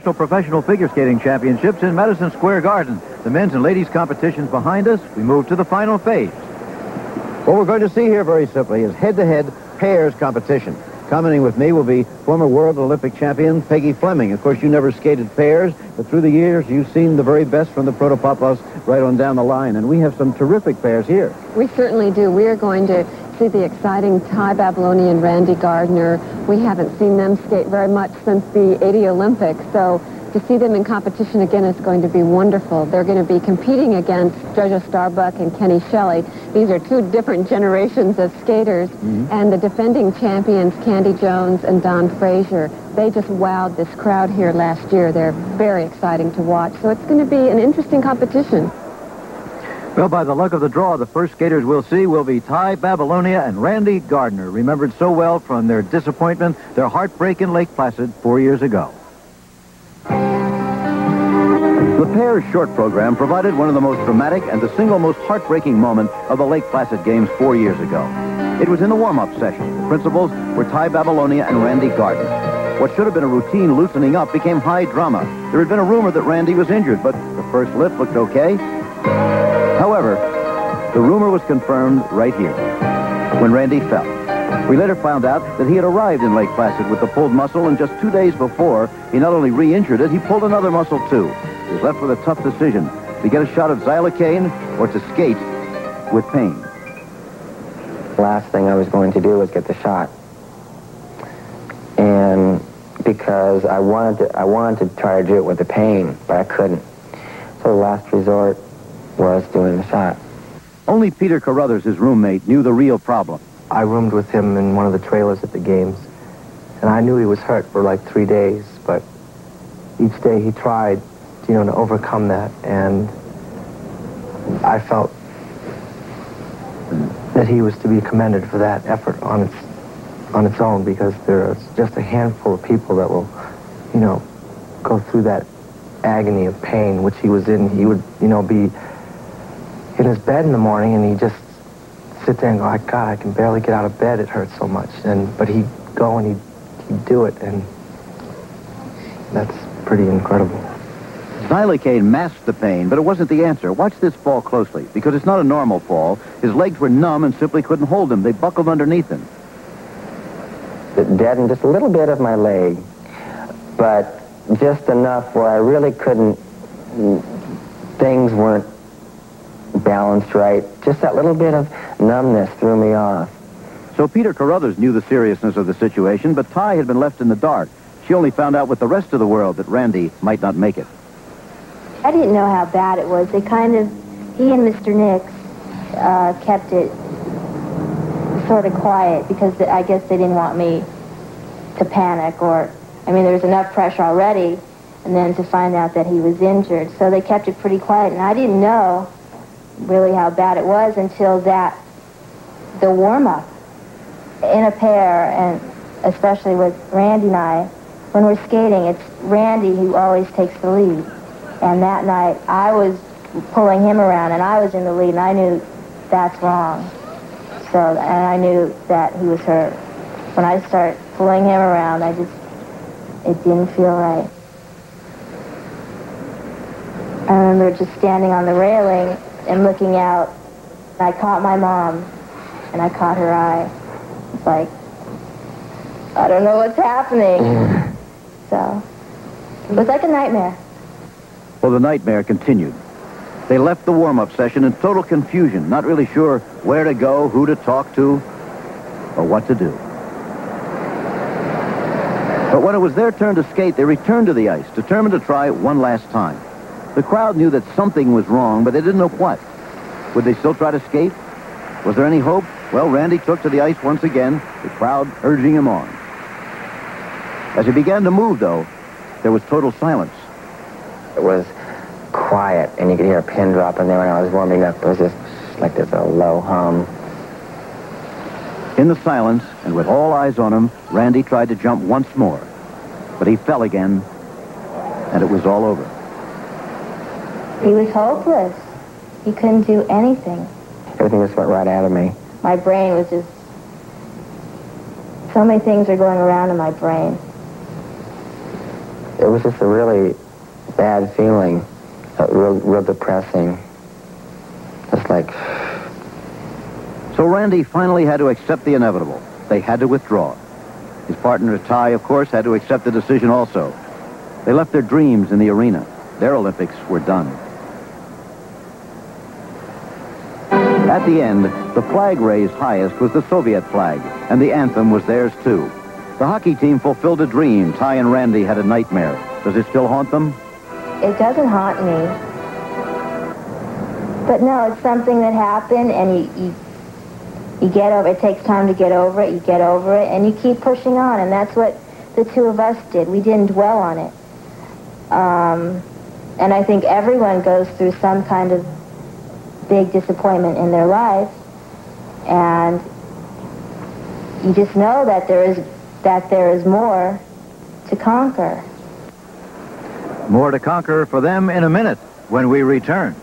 Professional Figure Skating Championships in Madison Square Garden. The men's and ladies' competitions behind us. We move to the final phase. What we're going to see here very simply is head-to-head pairs competition. Commenting with me will be former World Olympic champion Peggy Fleming. Of course, you never skated pairs, but through the years, you've seen the very best from the Protopapas right on down the line, and we have some terrific pairs here. We certainly do. We are going to see the exciting Ty Babilonia and Randy Gardner. We haven't seen them skate very much since the '80 Olympics, so to see them in competition again is going to be wonderful. They're going to be competing against Jojo Starbuck and Kenny Shelley. These are two different generations of skaters, and the defending champions, Candy Jones and Don Frazier, they just wowed this crowd here last year. They're very exciting to watch, so it's going to be an interesting competition. Well, by the luck of the draw, the first skaters we'll see will be Ty Babilonia and Randy Gardner, remembered so well from their disappointment, their heartbreak in Lake Placid 4 years ago. The Pairs short program provided one of the most dramatic and the single most heartbreaking moment of the Lake Placid Games 4 years ago. It was in the warm-up session. The principals were Ty Babilonia and Randy Gardner. What should have been a routine loosening up became high drama. There had been a rumor that Randy was injured, but the first lift looked okay. However, the rumor was confirmed right here, when Randy fell. We later found out that he had arrived in Lake Placid with the pulled muscle, and just 2 days before, he not only re-injured it, he pulled another muscle too. He was left with a tough decision, to get a shot of xylocaine or to skate with pain. The last thing I was going to do was get the shot. And because I wanted to try to do it with the pain, but I couldn't. So the last resort was doing the shot. Only Peter Carruthers, his roommate, knew the real problem. I roomed with him in one of the trailers at the games, and I knew he was hurt for like 3 days, but each day he tried, to overcome that, and I felt that he was to be commended for that effort on its own, because there's just a handful of people that will, go through that agony of pain which he was in. He would, be in his bed in the morning, and he'd just sit there and go, God, I can barely get out of bed, it hurts so much. But he'd go and he'd do it, and that's pretty incredible. Xylocaine masked the pain, but it wasn't the answer. Watch this fall closely, because it's not a normal fall. His legs were numb and simply couldn't hold him. They buckled underneath him. It deadened just a little bit of my leg, but just enough where I really couldn't, things weren't balanced right. Just that little bit of numbness threw me off. So Peter Carruthers knew the seriousness of the situation, but Ty had been left in the dark. She only found out with the rest of the world that Randy might not make it. I didn't know how bad it was. He and Mr. Nix kept it sort of quiet because I guess they didn't want me to panic there was enough pressure already, and then to find out that he was injured. So they kept it pretty quiet, and I didn't know really how bad it was until the warm-up in a pair, and especially with Randy and I, when we're skating, it's Randy who always takes the lead. And that night, I was pulling him around, and I was in the lead, and I knew that's wrong. And I knew that he was hurt. When I started pulling him around, it didn't feel right. I remember just standing on the railing and looking out. I caught my mom, and I caught her eye. It's like, I don't know what's happening. So, it was like a nightmare. Well, the nightmare continued. They left the warm-up session in total confusion, not really sure where to go, who to talk to, or what to do. But when it was their turn to skate, they returned to the ice, determined to try one last time. The crowd knew that something was wrong, but they didn't know what. Would they still try to skate? Was there any hope? Well, Randy took to the ice once again, the crowd urging him on. As he began to move, though, there was total silence. It was quiet, and you could hear a pin drop in there when I was warming up. It was just like this a low hum. In the silence, and with all eyes on him, Randy tried to jump once more. But he fell again, and it was all over. He was hopeless. He couldn't do anything. Everything just went right out of me. My brain was just... So many things are going around in my brain. it was just a really bad feeling, real depressing. Just like... So Randy finally had to accept the inevitable. They had to withdraw. His partner, Ty, of course, had to accept the decision also. They left their dreams in the arena. Their Olympics were done. At the end, the flag raised highest was the Soviet flag, and the anthem was theirs too. The hockey team fulfilled a dream. Ty and Randy had a nightmare. Does it still haunt them? It doesn't haunt me. But no, it's something that happened, and you get over it. It takes time to get over it. You get over it, and you keep pushing on, and that's what the two of us did. We didn't dwell on it. And I think everyone goes through some kind of big disappointment in their life, and you just know that there is more to conquer. More to conquer for them in a minute when we return.